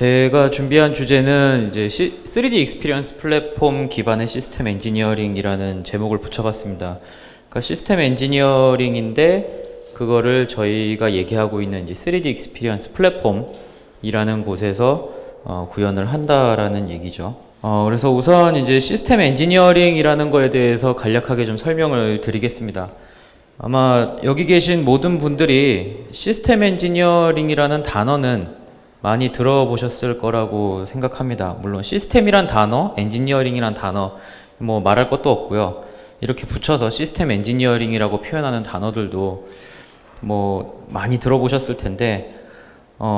제가 준비한 주제는 이제 3D 익스피리언스 플랫폼 기반의 시스템 엔지니어링이라는 제목을 붙여봤습니다. 그러니까 시스템 엔지니어링인데 그거를 저희가 얘기하고 있는 이제 3D 익스피리언스 플랫폼이라는 곳에서 구현을 한다라는 얘기죠. 그래서 우선 이제 시스템 엔지니어링이라는 거에 대해서 간략하게 좀 설명을 드리겠습니다. 아마 여기 계신 모든 분들이 시스템 엔지니어링이라는 단어는 많이 들어보셨을 거라고 생각합니다. 물론 시스템이란 단어, 엔지니어링이란 단어 뭐 말할 것도 없고요. 이렇게 붙여서 시스템 엔지니어링이라고 표현하는 단어들도 뭐 많이 들어보셨을 텐데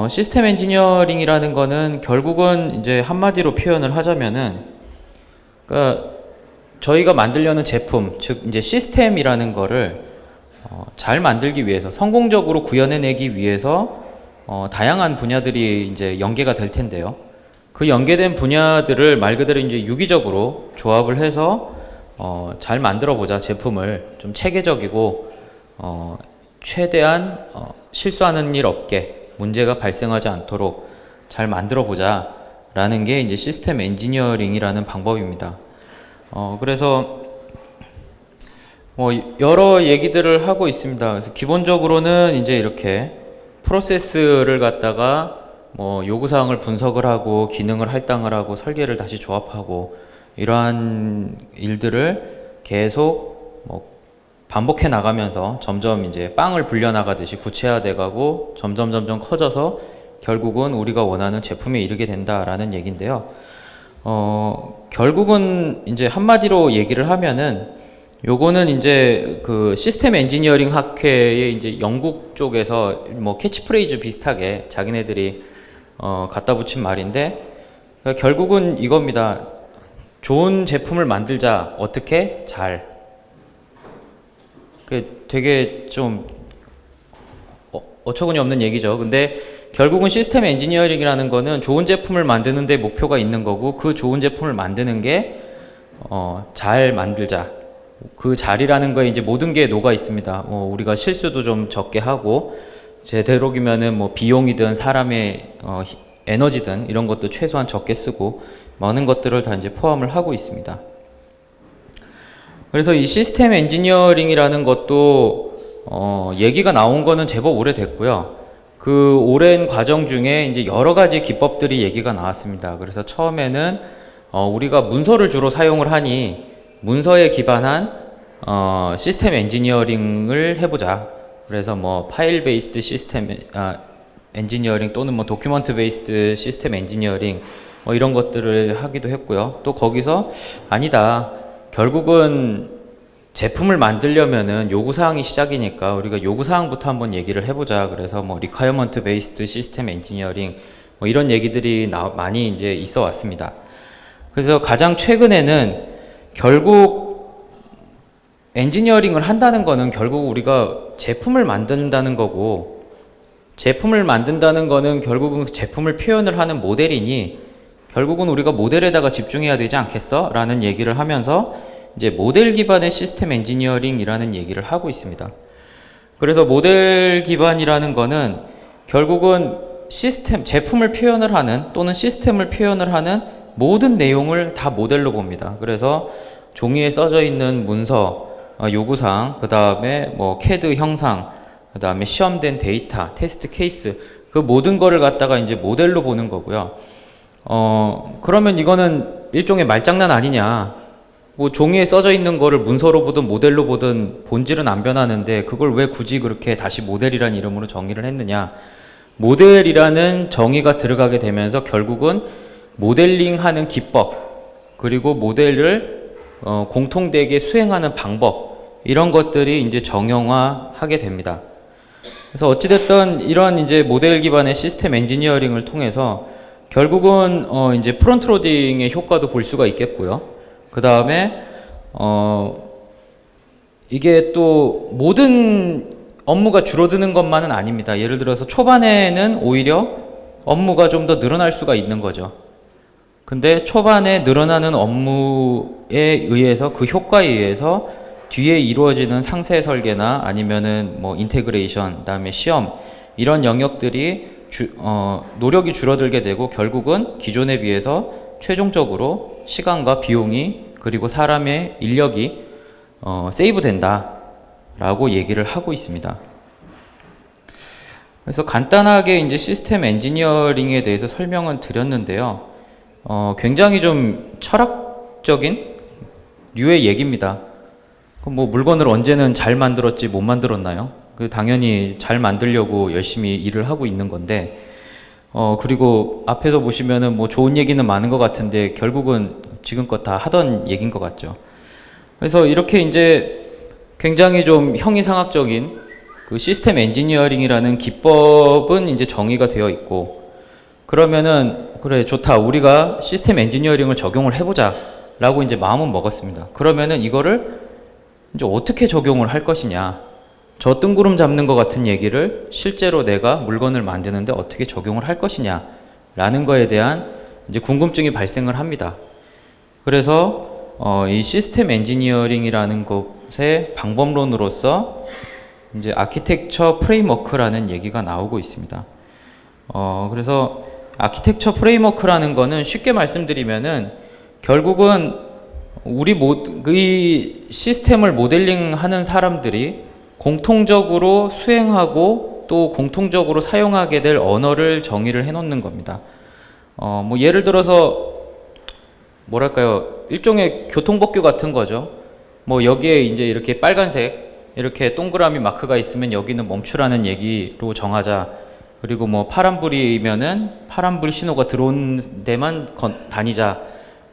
시스템 엔지니어링이라는 거는 결국은 이제 한마디로 표현을 하자면은 그러니까 저희가 만들려는 제품, 즉 이제 시스템이라는 거를 잘 만들기 위해서 성공적으로 구현해내기 위해서 다양한 분야들이 이제 연계가 될 텐데요. 그 연계된 분야들을 말 그대로 이제 유기적으로 조합을 해서 잘 만들어 보자. 제품을 좀 체계적이고 최대한 실수하는 일 없게 문제가 발생하지 않도록 잘 만들어 보자 라는 게 이제 시스템 엔지니어링이라는 방법입니다. 그래서 여러 얘기들을 하고 있습니다. 그래서 기본적으로는 이제 이렇게 프로세스를 갖다가 요구사항을 분석을 하고 기능을 할당을 하고 설계를 다시 조합하고 이러한 일들을 계속 반복해 나가면서 점점 이제 빵을 불려 나가듯이 구체화돼 가고 점점 커져서 결국은 우리가 원하는 제품에 이르게 된다라는 얘기인데요. 결국은 이제 한마디로 얘기를 하면은 요거는 이제 그 시스템 엔지니어링 학회의 이제 영국 쪽에서 뭐 캐치프레이즈 비슷하게 자기네들이 갖다 붙인 말인데 그러니까 결국은 이겁니다. 좋은 제품을 만들자. 어떻게? 잘. 그 되게 좀 어처구니 없는 얘기죠. 근데 결국은 시스템 엔지니어링이라는 거는 좋은 제품을 만드는 데 목표가 있는 거고 그 좋은 제품을 만드는 게 잘 만들자. 그 자리라는 거에 이제 모든 게 녹아 있습니다. 우리가 실수도 좀 적게 하고 제대로기면은 뭐 비용이든 사람의 에너지든 이런 것도 최소한 적게 쓰고 많은 것들을 다 이제 포함을 하고 있습니다. 그래서 이 시스템 엔지니어링이라는 것도 얘기가 나온 거는 제법 오래됐고요. 그 오랜 과정 중에 이제 여러 가지 기법들이 얘기가 나왔습니다. 그래서 처음에는 우리가 문서를 주로 사용을 하니 문서에 기반한 시스템 엔지니어링을 해보자. 그래서 뭐 파일 베이스드 시스템 엔지니어링 또는 뭐 도큐먼트 베이스드 시스템 엔지니어링 뭐 이런 것들을 하기도 했고요. 또 거기서 아니다. 결국은 제품을 만들려면은 요구사항이 시작이니까 우리가 요구사항부터 한번 얘기를 해보자. 그래서 뭐 리ኳ어먼트 베이스드 시스템 엔지니어링 뭐 이런 얘기들이 많이 이제 있어 왔습니다. 그래서 가장 최근에는 결국 엔지니어링을 한다는 거는 결국 우리가 제품을 만든다는 거고 제품을 만든다는 거는 결국은 제품을 표현을 하는 모델이니 결국은 우리가 모델에다가 집중해야 되지 않겠어? 라는 얘기를 하면서 이제 모델 기반의 시스템 엔지니어링이라는 얘기를 하고 있습니다. 그래서 모델 기반이라는 거는 결국은 제품을 표현을 하는 또는 시스템을 표현을 하는 모든 내용을 다 모델로 봅니다. 그래서 종이에 써져 있는 문서, 요구사항, 그 다음에 뭐 CAD 형상, 그 다음에 시험된 데이터, 테스트 케이스, 그 모든 거를 갖다가 이제 모델로 보는 거고요. 그러면 이거는 일종의 말장난 아니냐. 뭐 종이에 써져 있는 거를 문서로 보든 모델로 보든 본질은 안 변하는데 그걸 왜 굳이 그렇게 다시 모델이라는 이름으로 정의를 했느냐. 모델이라는 정의가 들어가게 되면서 결국은 모델링하는 기법 그리고 모델을 공통되게 수행하는 방법 이런 것들이 이제 정형화하게 됩니다. 그래서 어찌됐든 이런 이제 모델 기반의 시스템 엔지니어링을 통해서 결국은 이제 프론트 로딩의 효과도 볼 수가 있겠고요. 그 다음에 이게 또 모든 업무가 줄어드는 것만은 아닙니다. 예를 들어서 초반에는 오히려 업무가 좀 더 늘어날 수가 있는 거죠. 근데 초반에 늘어나는 업무에 의해서 그 효과에 의해서 뒤에 이루어지는 상세 설계나 아니면은 뭐 인테그레이션, 그다음에 시험 이런 영역들이 노력이 줄어들게 되고 결국은 기존에 비해서 최종적으로 시간과 비용이 그리고 사람의 인력이 세이브 된다라고 얘기를 하고 있습니다. 그래서 간단하게 이제 시스템 엔지니어링에 대해서 설명은 드렸는데요. 굉장히 좀 철학적인 류의 얘기입니다. 뭐 물건을 언제는 잘 만들었지 못 만들었나요? 당연히 잘 만들려고 열심히 일을 하고 있는 건데, 그리고 앞에서 보시면은 뭐 좋은 얘기는 많은 것 같은데 결국은 지금껏 다 하던 얘기인 것 같죠. 그래서 이렇게 이제 굉장히 좀 형이상학적인 그 시스템 엔지니어링이라는 기법은 이제 정의가 되어 있고, 그러면은 그래 좋다, 우리가 시스템 엔지니어링을 적용을 해보자 라고 이제 마음은 먹었습니다. 그러면은 이거를 이제 어떻게 적용을 할 것이냐, 저 뜬구름 잡는 것 같은 얘기를 실제로 내가 물건을 만드는데 어떻게 적용을 할 것이냐 라는 거에 대한 이제 궁금증이 발생을 합니다. 그래서 이 시스템 엔지니어링이라는 것의 방법론으로서 이제 아키텍처 프레임워크라는 얘기가 나오고 있습니다. 그래서 아키텍처 프레임워크라는 거는 쉽게 말씀드리면은 결국은 이 시스템을 모델링하는 사람들이 공통적으로 수행하고 또 공통적으로 사용하게 될 언어를 정의를 해놓는 겁니다. 뭐 예를 들어서 뭐랄까요, 일종의 교통법규 같은 거죠. 뭐 여기에 이제 이렇게 빨간색 이렇게 동그라미 마크가 있으면 여기는 멈추라는 얘기로 정하자. 그리고 뭐 파란불이면은 파란불 신호가 들어온 데만 다니자.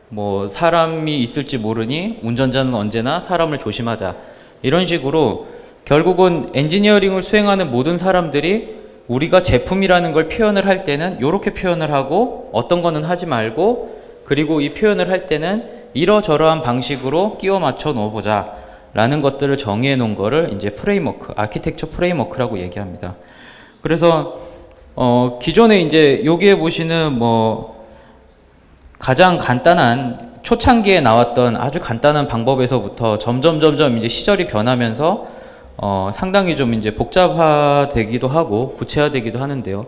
뭐 사람이 있을지 모르니 운전자는 언제나 사람을 조심하자. 이런 식으로 결국은 엔지니어링을 수행하는 모든 사람들이 우리가 제품이라는 걸 표현을 할 때는 이렇게 표현을 하고 어떤 거는 하지 말고, 그리고 이 표현을 할 때는 이러저러한 방식으로 끼워 맞춰 놓아보자 라는 것들을 정의해 놓은 거를 이제 프레임워크, 아키텍처 프레임워크라고 얘기합니다. 그래서 기존에 이제 여기에 보시는 뭐 가장 간단한 초창기에 나왔던 아주 간단한 방법에서부터 점점 이제 시절이 변하면서 상당히 좀 이제 복잡화되기도 하고 구체화되기도 하는데요.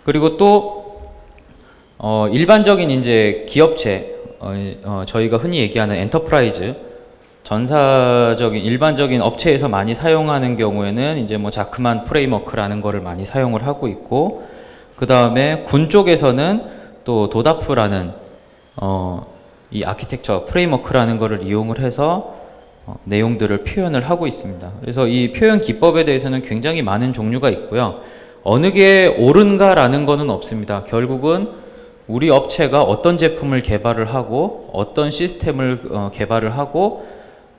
그리고 또 일반적인 이제 기업체, 저희가 흔히 얘기하는 엔터프라이즈, 전사적인 일반적인 업체에서 많이 사용하는 경우에는 이제 뭐 자크만 프레임워크라는 거를 많이 사용을 하고 있고, 그 다음에 군 쪽에서는 또 도다프라는 이 아키텍처 프레임워크라는 거를 이용을 해서 내용들을 표현을 하고 있습니다. 그래서 이 표현 기법에 대해서는 굉장히 많은 종류가 있고요. 어느 게 옳은가라는 거는 없습니다. 결국은 우리 업체가 어떤 제품을 개발을 하고 어떤 시스템을 개발을 하고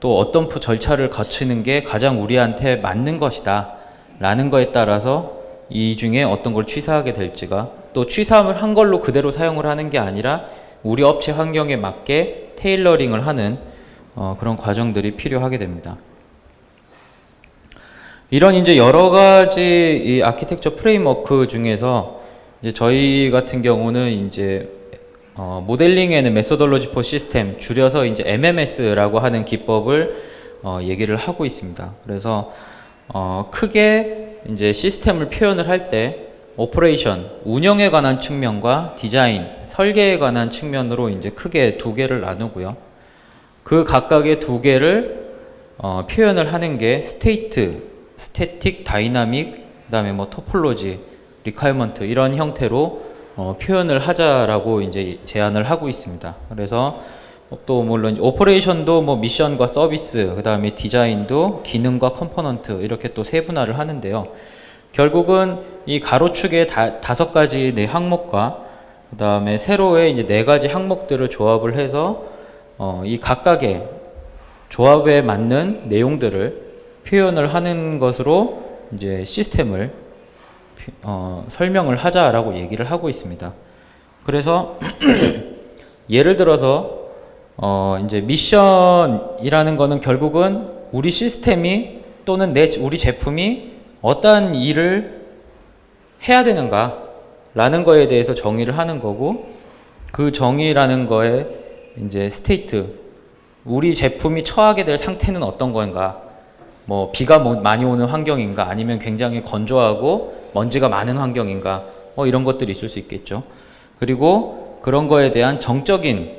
또 어떤 절차를 거치는 게 가장 우리한테 맞는 것이다 라는 거에 따라서 이 중에 어떤 걸 취사하게 될지가, 또 취사를 한 걸로 그대로 사용을 하는 게 아니라 우리 업체 환경에 맞게 테일러링을 하는 그런 과정들이 필요하게 됩니다. 이런 이제 여러 가지 이 아키텍처 프레임워크 중에서 이제 저희 같은 경우는 이제 모델링 앤 메소돌로지 포 시스템, 줄여서 이제 MMS라고 하는 기법을 얘기를 하고 있습니다. 그래서 크게 이제 시스템을 표현을 할 때 오퍼레이션, 운영에 관한 측면과 디자인, 설계에 관한 측면으로 이제 크게 두 개를 나누고요. 그 각각의 두 개를 표현을 하는 게 스테이트, 스태틱, 다이나믹, 그다음에 뭐 토폴로지, 리콰이어먼트 이런 형태로 표현을 하자라고 이제 제안을 하고 있습니다. 그래서 또 물론 오퍼레이션도 뭐 미션과 서비스, 그다음에 디자인도 기능과 컴포넌트 이렇게 또 세분화를 하는데요. 결국은 이 가로축의 5가지 네 항목과 그다음에 세로의 이제 4가지 항목들을 조합을 해서 이 각각의 조합에 맞는 내용들을 표현을 하는 것으로 이제 시스템을 설명을 하자라고 얘기를 하고 있습니다. 그래서 예를 들어서 이제 미션이라는 거는 결국은 우리 시스템이 또는 우리 제품이 어떠한 일을 해야 되는가 라는 거에 대해서 정의를 하는 거고, 그 정의라는 거에 이제 스테이트, 우리 제품이 처하게 될 상태는 어떤 건가, 뭐 비가 많이 오는 환경인가 아니면 굉장히 건조하고 먼지가 많은 환경인가, 이런 것들이 있을 수 있겠죠. 그리고 그런 거에 대한 정적인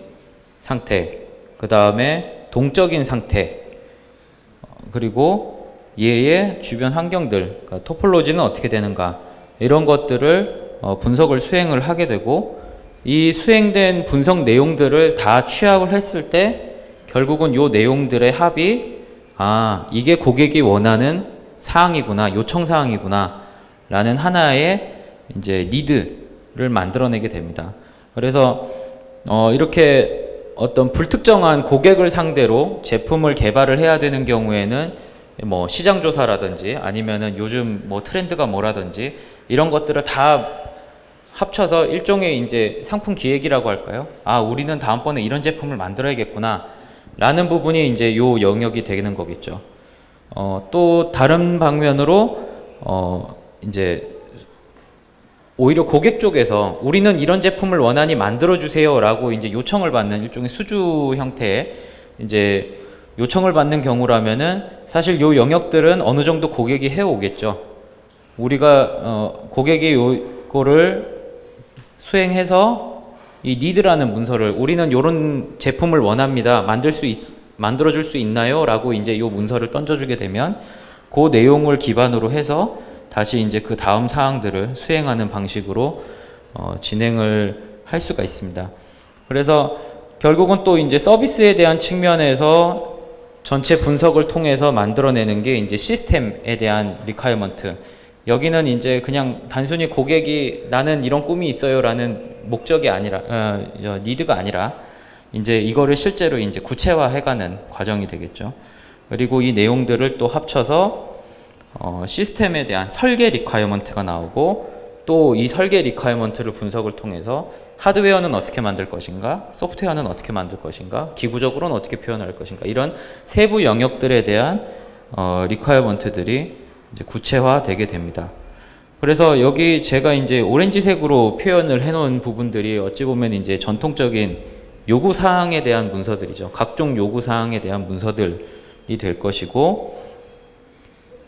상태, 그 다음에 동적인 상태, 그리고 얘의 주변 환경들, 그러니까 토폴로지는 어떻게 되는가, 이런 것들을 분석을 수행을 하게 되고, 이 수행된 분석 내용들을 다 취합을 했을 때 결국은 요 내용들의 합이 이게 고객이 원하는 사항이구나, 요청 사항이구나 라는 하나의 이제 니드를 만들어내게 됩니다. 그래서 이렇게 어떤 불특정한 고객을 상대로 제품을 개발을 해야 되는 경우에는 뭐 시장 조사라든지 아니면은 요즘 뭐 트렌드가 뭐라든지 이런 것들을 다 합쳐서 일종의 이제 상품 기획이라고 할까요? 우리는 다음번에 이런 제품을 만들어야겠구나 라는 부분이 이제 요 영역이 되는 거겠죠. 또 다른 방면으로 이제 오히려 고객 쪽에서 우리는 이런 제품을 원하니 만들어 주세요 라고 이제 요청을 받는 일종의 수주 형태의 이제 요청을 받는 경우라면은 사실 요 영역들은 어느 정도 고객이 해오겠죠. 우리가 고객이 요거를 수행해서 이 니드라는 문서를 우리는 요런 제품을 원합니다. 만들어 줄 수 있나요? 라고 이제 요 문서를 던져주게 되면 그 내용을 기반으로 해서 다시 이제 그 다음 사항들을 수행하는 방식으로 진행을 할 수가 있습니다. 그래서 결국은 또 이제 서비스에 대한 측면에서 전체 분석을 통해서 만들어내는 게 이제 시스템에 대한 리콰이어먼트. 여기는 이제 그냥 단순히 고객이 나는 이런 꿈이 있어요라는 목적이 아니라 니드가 아니라 이제 이거를 실제로 이제 구체화해가는 과정이 되겠죠. 그리고 이 내용들을 또 합쳐서 시스템에 대한 설계 리콰이어먼트가 나오고 또 이 설계 리콰이어먼트를 분석을 통해서 하드웨어는 어떻게 만들 것인가, 소프트웨어는 어떻게 만들 것인가, 기구적으로는 어떻게 표현할 것인가, 이런 세부 영역들에 대한 리콰이어먼트들이 이제 구체화되게 됩니다. 그래서 여기 제가 이제 오렌지색으로 표현을 해놓은 부분들이 어찌 보면 이제 전통적인 요구사항에 대한 문서들이죠. 각종 요구사항에 대한 문서들이 될 것이고,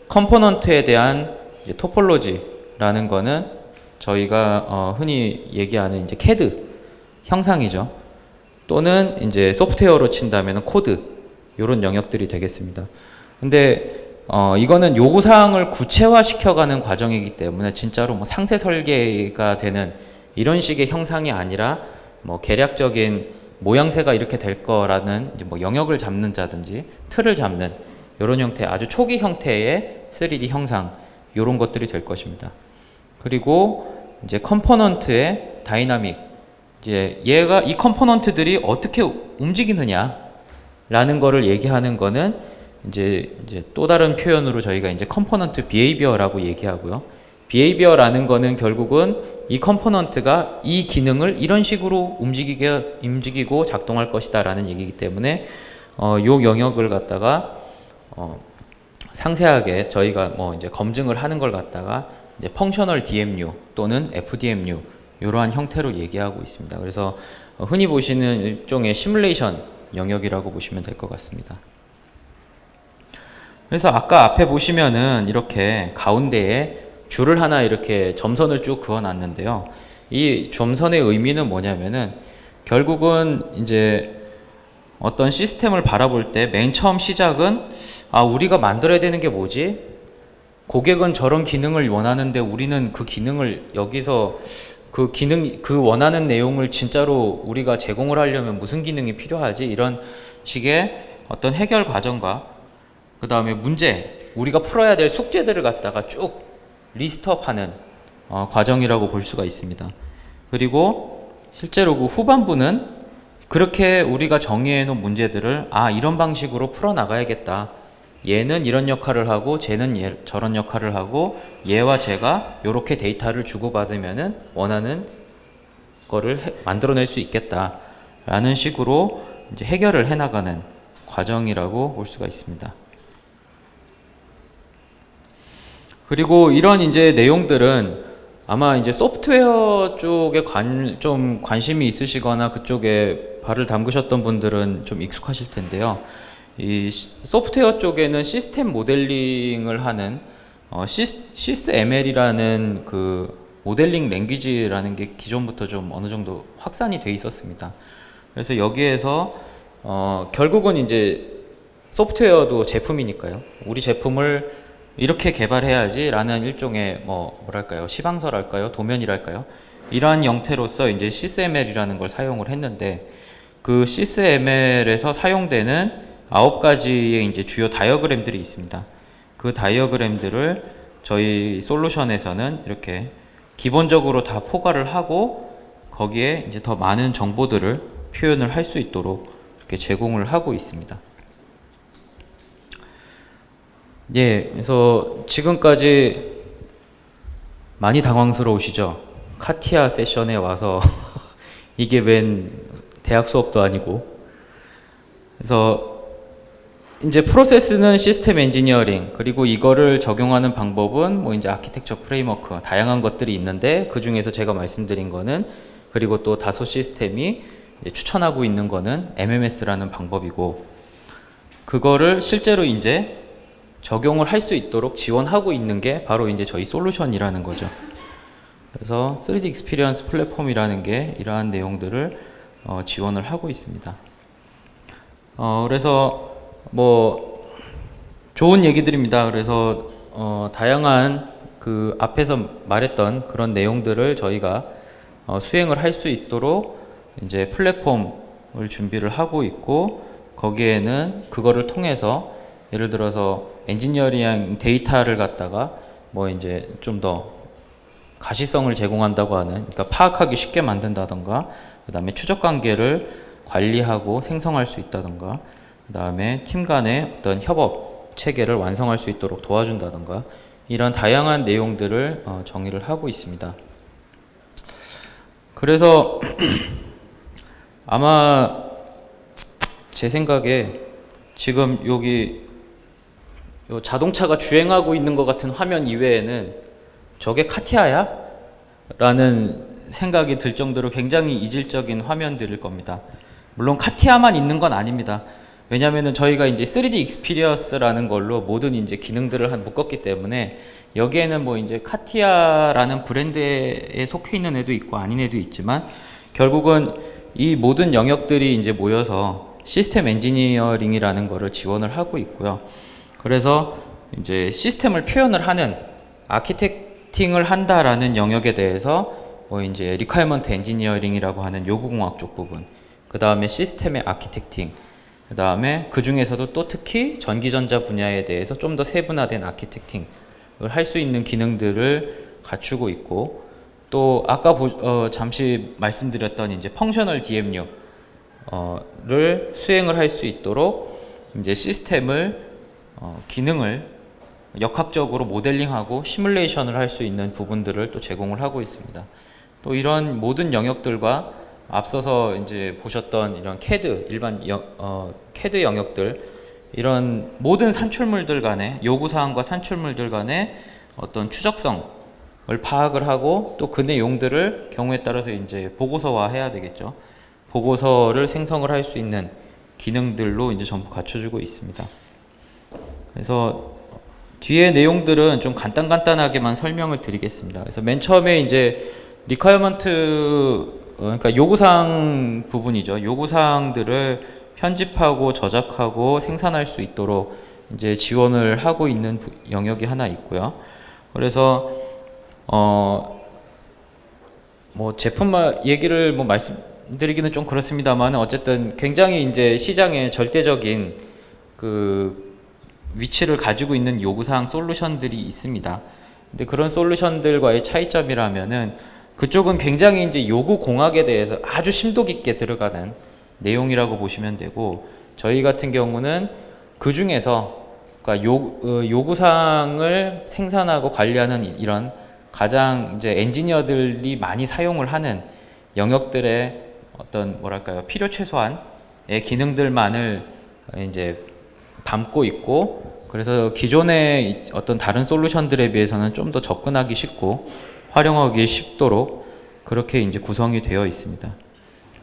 컴포넌트에 대한 이제 토폴로지라는 거는 저희가 흔히 얘기하는 이제 CAD 형상이죠. 또는 이제 소프트웨어로 친다면 코드, 이런 영역들이 되겠습니다. 근데 이거는 요구사항을 구체화시켜가는 과정이기 때문에 진짜로 뭐 상세 설계가 되는 이런 식의 형상이 아니라 뭐 계략적인 모양새가 이렇게 될 거라는 이제 뭐 영역을 잡는 자든지 틀을 잡는 이런 형태, 아주 초기 형태의 3D 형상, 이런 것들이 될 것입니다. 그리고 이제 컴포넌트의 다이나믹, 이제 얘가 이 컴포넌트들이 어떻게 움직이느냐라는 거를 얘기하는 거는 이제 또 다른 표현으로 저희가 이제 컴포넌트 비헤이비어라고 얘기하고요. 비헤이비어라는 거는 결국은 이 컴포넌트가 이 기능을 이런 식으로 움직이고 작동할 것이다라는 얘기이기 때문에 요 영역을 갖다가 상세하게 저희가 뭐 이제 검증을 하는 걸 갖다가 이제 펑셔널 DMU 또는 FDMU 이러한 형태로 얘기하고 있습니다. 그래서 흔히 보시는 일종의 시뮬레이션 영역이라고 보시면 될 것 같습니다. 그래서 아까 앞에 보시면은 이렇게 가운데에 줄을 하나 이렇게 점선을 쭉 그어 놨는데요. 이 점선의 의미는 뭐냐면은 결국은 이제 어떤 시스템을 바라볼 때 맨 처음 시작은 우리가 만들어야 되는 게 뭐지? 고객은 저런 기능을 원하는데 우리는 그 기능을 여기서 그 원하는 내용을 진짜로 우리가 제공을 하려면 무슨 기능이 필요하지? 이런 식의 어떤 해결 과정과 그 다음에 문제, 우리가 풀어야 될 숙제들을 갖다가 쭉 리스트업하는 과정이라고 볼 수가 있습니다. 그리고 실제로 그 후반부는 그렇게 우리가 정의해 놓은 문제들을 이런 방식으로 풀어나가야겠다. 얘는 이런 역할을 하고 쟤는 저런 역할을 하고 얘와 쟤가 이렇게 데이터를 주고받으면은 원하는 거를 만들어낼 수 있겠다. 라는 식으로 이제 해결을 해나가는 과정이라고 볼 수가 있습니다. 그리고 이런 이제 내용들은 아마 이제 소프트웨어 쪽에 좀 관심이 있으시거나 그쪽에 발을 담그셨던 분들은 좀 익숙하실 텐데요. 이 소프트웨어 쪽에는 시스템 모델링을 하는 SysML이라는 그 모델링 랭귀지라는 게 기존부터 좀 어느 정도 확산이 돼 있었습니다. 그래서 여기에서 결국은 이제 소프트웨어도 제품이니까요. 우리 제품을 이렇게 개발해야지 라는 일종의 뭐랄까요, 시방설할까요, 도면이랄까요, 이러한 형태로서 이제 sysml이라는 걸 사용을 했는데, 그 sysml에서 사용되는 9가지의 이제 주요 다이어그램들이 있습니다. 그 다이어그램들을 저희 솔루션에서는 이렇게 기본적으로 다 포괄을 하고 거기에 이제 더 많은 정보들을 표현을 할 수 있도록 이렇게 제공을 하고 있습니다. 예, 그래서 지금까지 많이 당황스러우시죠? 카티아 세션에 와서 이게 웬 대학 수업도 아니고. 그래서 이제 프로세스는 시스템 엔지니어링, 그리고 이거를 적용하는 방법은 뭐 이제 아키텍처 프레임워크, 다양한 것들이 있는데 그 중에서 제가 말씀드린 거는, 그리고 또 다소 시스템이 추천하고 있는 거는 MMS라는 방법이고, 그거를 실제로 이제 적용을 할 수 있도록 지원하고 있는 게 바로 이제 저희 솔루션이라는 거죠. 그래서 3D 익스피리언스 플랫폼이라는 게 이러한 내용들을 지원을 하고 있습니다. 그래서 뭐 좋은 얘기들입니다. 그래서 다양한 그 앞에서 말했던 그런 내용들을 저희가 수행을 할 수 있도록 이제 플랫폼을 준비를 하고 있고, 거기에는 그거를 통해서 예를 들어서 엔지니어링 데이터를 갖다가 뭐 이제 좀 더 가시성을 제공한다고 하는, 그러니까 파악하기 쉽게 만든다던가, 그 다음에 추적 관계를 관리하고 생성할 수 있다던가, 그 다음에 팀 간의 어떤 협업 체계를 완성할 수 있도록 도와준다던가, 이런 다양한 내용들을 정의를 하고 있습니다. 그래서 아마 제 생각에 지금 여기 요 자동차가 주행하고 있는 것 같은 화면 이외에는 저게 카티아야? 라는 생각이 들 정도로 굉장히 이질적인 화면들일 겁니다. 물론 카티아만 있는 건 아닙니다. 왜냐면은 저희가 이제 3D 익스피리언스라는 걸로 모든 이제 기능들을 묶었기 때문에 여기에는 뭐 이제 카티아라는 브랜드에 속해 있는 애도 있고 아닌 애도 있지만, 결국은 이 모든 영역들이 이제 모여서 시스템 엔지니어링이라는 거를 지원을 하고 있고요. 그래서 이제 시스템을 표현을 하는, 아키텍팅을 한다라는 영역에 대해서 뭐 이제 리퀘어먼트 엔지니어링이라고 하는 요구공학 쪽 부분, 그 다음에 시스템의 아키텍팅, 그 다음에 그 중에서도 또 특히 전기전자 분야에 대해서 좀 더 세분화된 아키텍팅을 할 수 있는 기능들을 갖추고 있고, 또 아까 잠시 말씀드렸던 이제 펑셔널 DMU를 수행을 할 수 있도록 이제 시스템을 기능을 역학적으로 모델링하고 시뮬레이션을 할 수 있는 부분들을 또 제공을 하고 있습니다. 또 이런 모든 영역들과 앞서서 이제 보셨던 이런 CAD, 일반 CAD 영역들, 이런 모든 산출물들 간의 요구사항과 산출물들 간의 어떤 추적성을 파악을 하고, 또 그 내용들을 경우에 따라서 이제 보고서화 해야 되겠죠. 보고서를 생성을 할 수 있는 기능들로 이제 전부 갖춰주고 있습니다. 그래서 뒤에 내용들은 좀 간단하게만 설명을 드리겠습니다. 그래서 맨 처음에 이제 리퀘어먼트, 그러니까 요구사항 부분이죠. 요구사항들을 편집하고 저작하고 생산할 수 있도록 이제 지원을 하고 있는 영역이 하나 있고요. 그래서 뭐 제품 얘기를 뭐 말씀드리기는 좀 그렇습니다만, 어쨌든 굉장히 이제 시장에 절대적인 그 위치를 가지고 있는 요구사항 솔루션들이 있습니다. 근데 그런 솔루션들과의 차이점이라면은, 그쪽은 굉장히 이제 요구 공학에 대해서 아주 심도 깊게 들어가는 내용이라고 보시면 되고, 저희 같은 경우는 그 중에서 그러니까 요구사항을 생산하고 관리하는 이런 가장 이제 엔지니어들이 많이 사용을 하는 영역들의 어떤 뭐랄까요, 필요 최소한의 기능들만을 이제 담고 있고, 그래서 기존의 어떤 다른 솔루션들에 비해서는 좀 더 접근하기 쉽고 활용하기 쉽도록 그렇게 이제 구성이 되어 있습니다.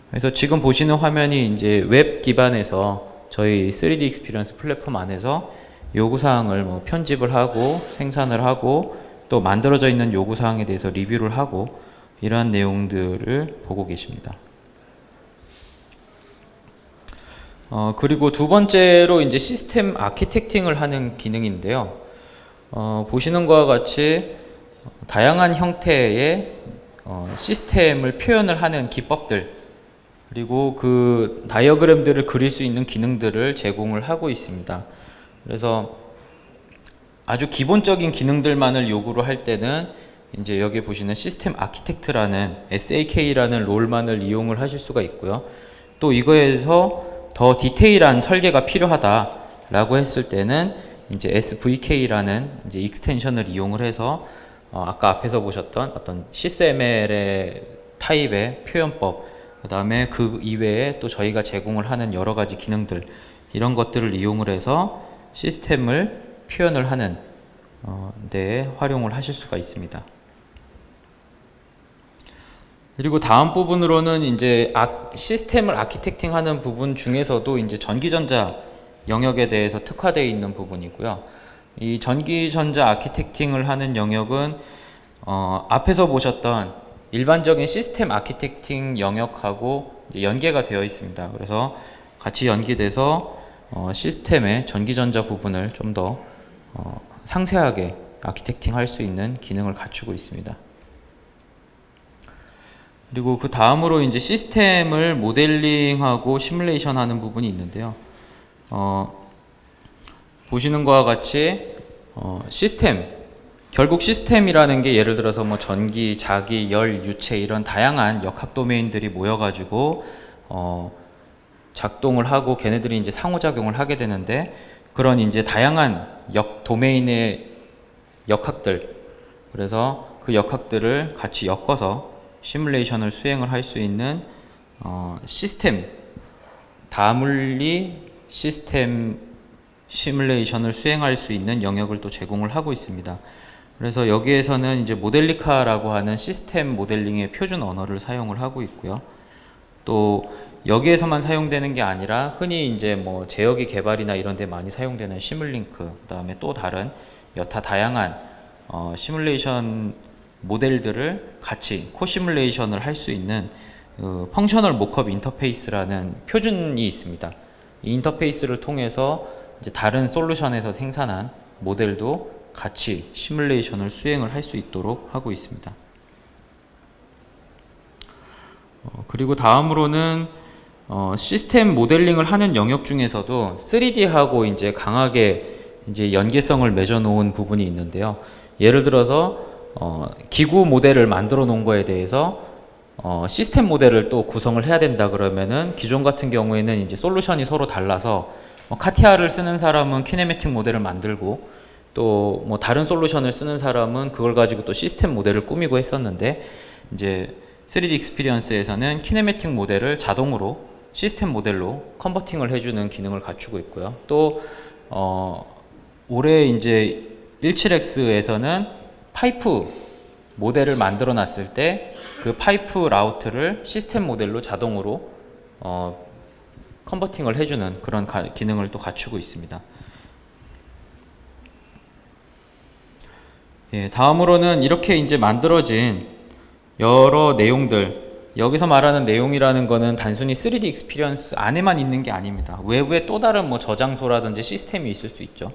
그래서 지금 보시는 화면이 이제 웹 기반에서 저희 3D 익스피리언스 플랫폼 안에서 요구사항을 뭐 편집을 하고 생산을 하고 또 만들어져 있는 요구사항에 대해서 리뷰를 하고 이러한 내용들을 보고 계십니다. 그리고 두 번째로 이제 시스템 아키텍팅을 하는 기능인데요. 보시는 것과 같이 다양한 형태의 시스템을 표현을 하는 기법들, 그리고 그 다이어그램들을 그릴 수 있는 기능들을 제공을 하고 있습니다. 그래서 아주 기본적인 기능들만을 요구를 할 때는 이제 여기 보시는 시스템 아키텍트라는 SAK라는 롤만을 이용을 하실 수가 있고요. 또 이거에서 더 디테일한 설계가 필요하다라고 했을 때는 이제 SVK라는 이제 익스텐션을 이용을 해서 아까 앞에서 보셨던 어떤 CSML의 타입의 표현법, 그 다음에 그 이외에 또 저희가 제공을 하는 여러 가지 기능들, 이런 것들을 이용을 해서 시스템을 표현을 하는 데 활용을 하실 수가 있습니다. 그리고 다음 부분으로는 이제 시스템을 아키텍팅 하는 부분 중에서도 이제 전기전자 영역에 대해서 특화되어 있는 부분이고요. 이 전기전자 아키텍팅을 하는 영역은 앞에서 보셨던 일반적인 시스템 아키텍팅 영역하고 연계가 되어 있습니다. 그래서 같이 연계돼서 시스템의 전기전자 부분을 좀 더 상세하게 아키텍팅 할 수 있는 기능을 갖추고 있습니다. 그리고 그 다음으로 이제 시스템을 모델링하고 시뮬레이션 하는 부분이 있는데요. 보시는 것과 같이 결국 시스템이라는 게 예를 들어서 뭐 전기, 자기, 열, 유체 이런 다양한 역학 도메인들이 모여가지고 작동을 하고 걔네들이 이제 상호작용을 하게 되는데, 그런 이제 다양한 도메인의 역학들, 그래서 그 역학들을 같이 엮어서 시뮬레이션을 수행을 할 수 있는 시스템 다물리 시스템 시뮬레이션을 수행할 수 있는 영역을 또 제공을 하고 있습니다. 그래서 여기에서는 이제 모델리카라고 하는 시스템 모델링의 표준 언어를 사용을 하고 있고요. 또 여기에서만 사용되는 게 아니라 흔히 이제 뭐 제어기 개발이나 이런 데 많이 사용되는 시뮬링크, 그 다음에 또 다른 여타 다양한 시뮬레이션 모델들을 같이 코시뮬레이션을 할 수 있는 펑셔널 모컵 인터페이스라는 표준이 있습니다. 이 인터페이스를 통해서 이제 다른 솔루션에서 생산한 모델도 같이 시뮬레이션을 수행을 할 수 있도록 하고 있습니다. 그리고 다음으로는 시스템 모델링을 하는 영역 중에서도 3D하고 이제 강하게 이제 연계성을 맺어 놓은 부분이 있는데요. 예를 들어서 기구 모델을 만들어 놓은 거에 대해서 시스템 모델을 또 구성을 해야 된다 그러면은, 기존 같은 경우에는 이제 솔루션이 서로 달라서 카티아를 쓰는 사람은 키네매틱 모델을 만들고, 또 뭐 다른 솔루션을 쓰는 사람은 그걸 가지고 또 시스템 모델을 꾸미고 했었는데, 이제 3D 익스피리언스에서는 키네매틱 모델을 자동으로 시스템 모델로 컨버팅을 해주는 기능을 갖추고 있고요. 또 올해 이제 17X에서는 파이프 모델을 만들어 놨을 때 그 파이프 라우트를 시스템 모델로 자동으로 컨버팅을 해주는 그런 기능을 또 갖추고 있습니다. 예, 다음으로는 이렇게 이제 만들어진 여러 내용들, 여기서 말하는 내용이라는 거는 단순히 3D 익스피리언스 안에만 있는 게 아닙니다. 외부에 또 다른 뭐 저장소라든지 시스템이 있을 수 있죠.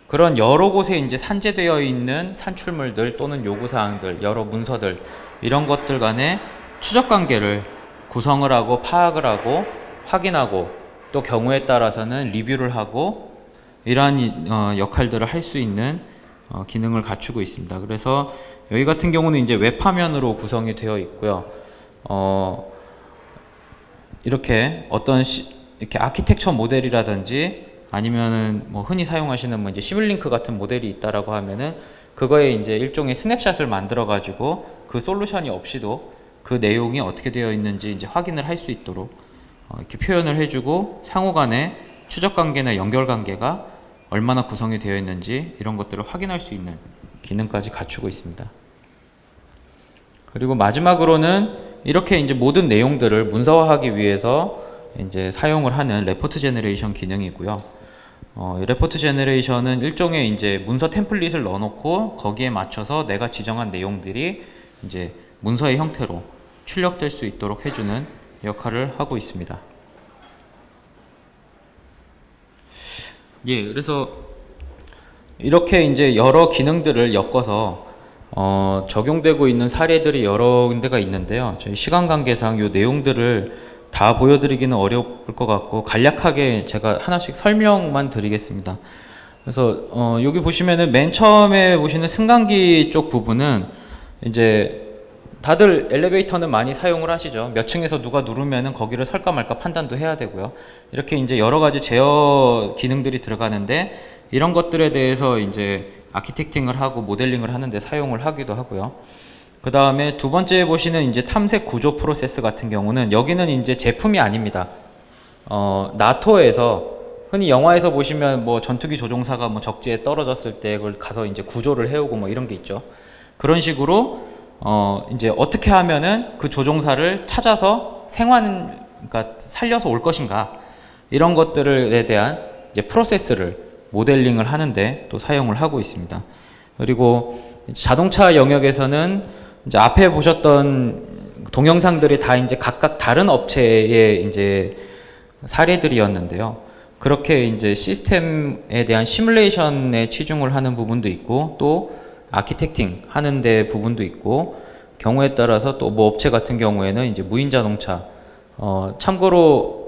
그런 여러 곳에 이제 산재되어 있는 산출물들 또는 요구사항들, 여러 문서들, 이런 것들 간의 추적 관계를 구성을 하고 파악을 하고 확인하고, 또 경우에 따라서는 리뷰를 하고, 이러한 역할들을 할 수 있는 기능을 갖추고 있습니다. 그래서 여기 같은 경우는 이제 웹화면으로 구성이 되어 있고요. 이렇게 이렇게 아키텍처 모델이라든지 아니면은 뭐 흔히 사용하시는 뭐 이제 시뮬링크 같은 모델이 있다라고 하면은, 그거에 이제 일종의 스냅샷을 만들어 가지고 그 솔루션이 없이도 그 내용이 어떻게 되어 있는지 이제 확인을 할 수 있도록 이렇게 표현을 해주고, 상호 간의 추적 관계나 연결 관계가 얼마나 구성이 되어 있는지 이런 것들을 확인할 수 있는 기능까지 갖추고 있습니다. 그리고 마지막으로는 이렇게 이제 모든 내용들을 문서화하기 위해서 이제 사용을 하는 레포트 제너레이션 기능이고요. 이 레포트 제너레이션은 일종의 이제 문서 템플릿을 넣어놓고 거기에 맞춰서 내가 지정한 내용들이 이제 문서의 형태로 출력될 수 있도록 해주는 역할을 하고 있습니다. 예, 그래서 이렇게 이제 여러 기능들을 엮어서 적용되고 있는 사례들이 여러 군데가 있는데요. 저희 시간 관계상 이 내용들을 다 보여드리기는 어려울 것 같고 간략하게 제가 하나씩 설명만 드리겠습니다. 그래서 여기 보시면은 맨 처음에 보시는 승강기 쪽 부분은 이제 다들 엘리베이터는 많이 사용을 하시죠. 몇 층에서 누가 누르면은 거기를 설까 말까 판단도 해야 되고요. 이렇게 이제 여러 가지 제어 기능들이 들어가는데 이런 것들에 대해서 이제 아키텍팅을 하고 모델링을 하는데 사용을 하기도 하고요. 그 다음에 두 번째 보시는 이제 탐색 구조 프로세스 같은 경우는 여기는 이제 제품이 아닙니다. 나토에서 흔히 영화에서 보시면 뭐 전투기 조종사가 뭐 적지에 떨어졌을 때 그걸 가서 이제 구조를 해오고 뭐 이런 게 있죠. 그런 식으로 이제 어떻게 하면은 그 조종사를 찾아서 그러니까 살려서 올 것인가 이런 것들에 대한 이제 프로세스를 모델링을 하는데 또 사용을 하고 있습니다. 그리고 자동차 영역에서는 이제 앞에 보셨던 동영상들이 다 이제 각각 다른 업체의 이제 사례들이었는데요. 그렇게 이제 시스템에 대한 시뮬레이션에 치중을 하는 부분도 있고 또 아키텍팅 하는 데 부분도 있고 경우에 따라서 또 뭐 업체 같은 경우에는 이제 무인 자동차 참고로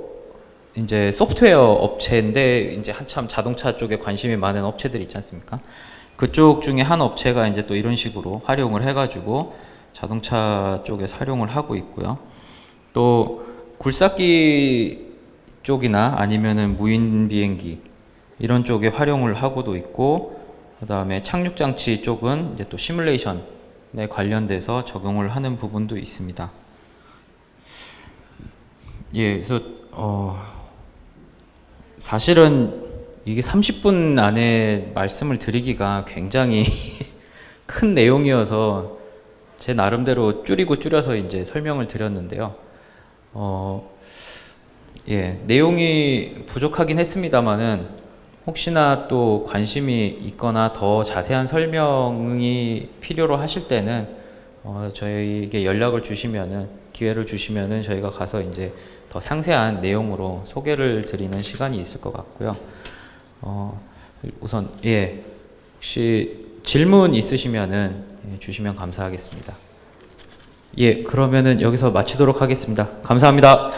이제 소프트웨어 업체인데 이제 한참 자동차 쪽에 관심이 많은 업체들 있지 않습니까? 그쪽 중에 한 업체가 이제 또 이런 식으로 활용을 해가지고 자동차 쪽에 활용을 하고 있고요. 또 굴삭기 쪽이나 아니면은 무인 비행기 이런 쪽에 활용을 하고도 있고, 그 다음에 착륙 장치 쪽은 이제 또 시뮬레이션에 관련돼서 적용을 하는 부분도 있습니다. 예, 그래서 사실은 이게 30분 안에 말씀을 드리기가 굉장히 큰 내용이어서 제 나름대로 줄여서 이제 설명을 드렸는데요. 예, 내용이 부족하긴 했습니다만은 혹시나 또 관심이 있거나 더 자세한 설명이 필요로 하실 때는 저희에게 연락을 주시면은 기회를 주시면은 저희가 가서 이제 더 상세한 내용으로 소개를 드리는 시간이 있을 것 같고요. 우선 예, 혹시 질문 있으시면은 주시면 감사하겠습니다. 예, 그러면은 여기서 마치도록 하겠습니다. 감사합니다.